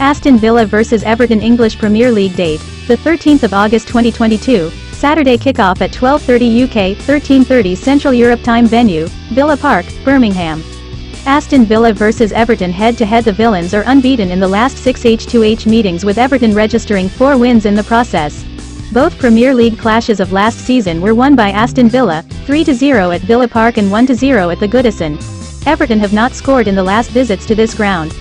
Aston Villa vs Everton English Premier League date, the 13th of August 2022, Saturday kickoff at 12:30 UK, 13:30 Central Europe Time venue, Villa Park, Birmingham. Aston Villa vs Everton head-to-head. The Villains are unbeaten in the last 6 H2H meetings, with Everton registering 4 wins in the process. Both Premier League clashes of last season were won by Aston Villa, 3-0 at Villa Park and 1-0 at the Goodison. Everton have not scored in the last visits to this ground.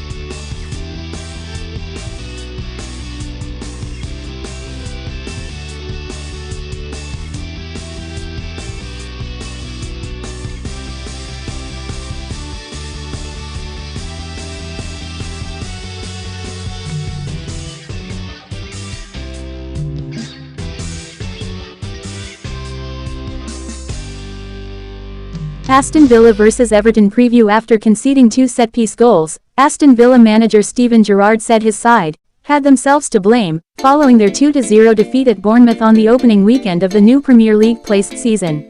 Aston Villa vs Everton preview. After conceding 2 set-piece goals, Aston Villa manager Steven Gerrard said his side had themselves to blame, following their 2-0 defeat at Bournemouth on the opening weekend of the new Premier League placed season.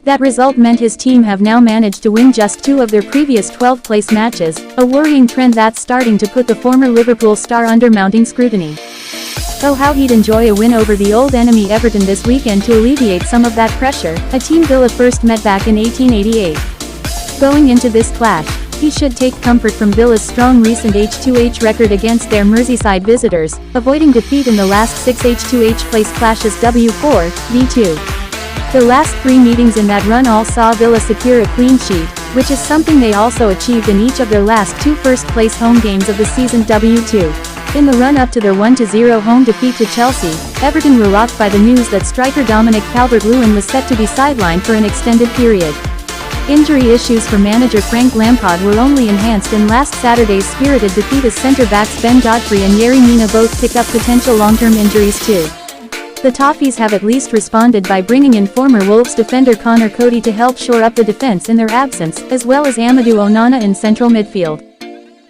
That result meant his team have now managed to win just 2 of their previous 12-place matches, a worrying trend that's starting to put the former Liverpool star under mounting scrutiny. Oh, how he'd enjoy a win over the old enemy Everton this weekend to alleviate some of that pressure, a team Villa first met back in 1888. Going into this clash, he should take comfort from Villa's strong recent H2H record against their Merseyside visitors, avoiding defeat in the last 6 H2H place clashes W4, V2. The last 3 meetings in that run all saw Villa secure a clean sheet, which is something they also achieved in each of their last 2 first-place home games of the season W2. In the run-up to their 1-0 home defeat to Chelsea, Everton were rocked by the news that striker Dominic Calvert-Lewin was set to be sidelined for an extended period. Injury issues for manager Frank Lampard were only enhanced in last Saturday's spirited defeat as centre-backs Ben Godfrey and Yerry Mina both picked up potential long-term injuries too. The Toffees have at least responded by bringing in former Wolves defender Connor Cody to help shore up the defence in their absence, as well as Amadou Onana in central midfield.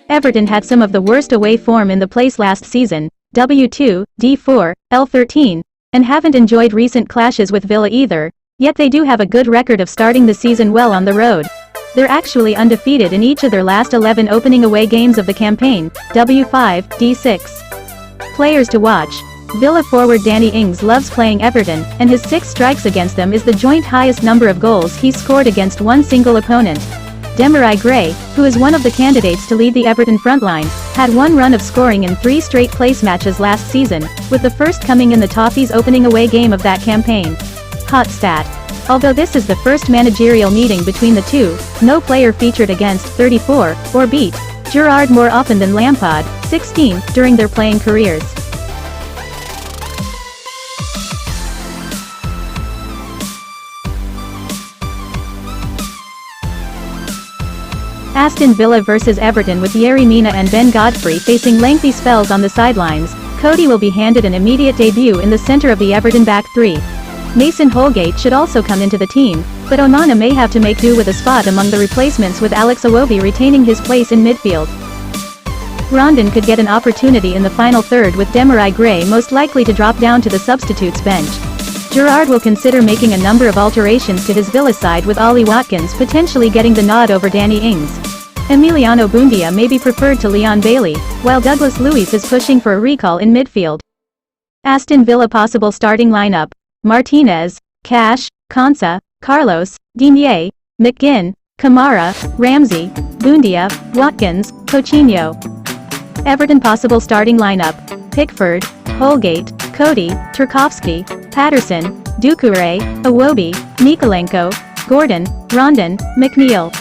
Everton had some of the worst away form in the place last season, W2, D4, L13, and haven't enjoyed recent clashes with Villa either, yet they do have a good record of starting the season well on the road. They're actually undefeated in each of their last 11 opening away games of the campaign, W5, D6. Players to watch. Villa forward Danny Ings loves playing Everton, and his 6 strikes against them is the joint highest number of goals he's scored against one single opponent. Demarai Gray, who is one of the candidates to lead the Everton frontline, had one run of scoring in 3 straight place matches last season, with the first coming in the Toffees' opening away game of that campaign. Hot stat. Although this is the first managerial meeting between the two, no player featured against 34 or beat Gerrard more often than Lampard, 16, during their playing careers. Aston Villa vs Everton. With Yerry Mina and Ben Godfrey facing lengthy spells on the sidelines, Cody will be handed an immediate debut in the center of the Everton back 3. Mason Holgate should also come into the team, but Onana may have to make do with a spot among the replacements, with Alex Iwobi retaining his place in midfield. Rondon could get an opportunity in the final third, with Demarai Gray most likely to drop down to the substitutes bench. Gerrard will consider making a number of alterations to his Villa side, with Ollie Watkins potentially getting the nod over Danny Ings. Emiliano Buendia may be preferred to Leon Bailey, while Douglas Luiz is pushing for a recall in midfield. Aston Villa possible starting lineup: Martinez, Cash, Konsa, Carlos, Digne, McGinn, Kamara, Ramsey, Buendia, Watkins, Coutinho. Everton possible starting lineup: Pickford, Holgate, Cody, Tarkowski, Patterson, Doucouré, Iwobi, Mykolenko, Gordon, Rondon, McNeil.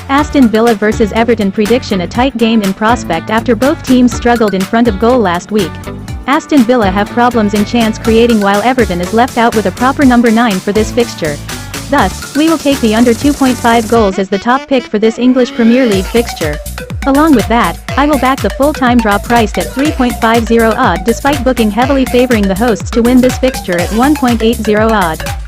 Aston Villa vs Everton prediction: a tight game in prospect after both teams struggled in front of goal last week. Aston Villa have problems in chance creating, while Everton is left out with a proper number 9 for this fixture. Thus, we will take the under 2.5 goals as the top pick for this English Premier League fixture. Along with that, I will back the full-time draw priced at 3.50 odd, despite booking heavily favoring the hosts to win this fixture at 1.80 odd.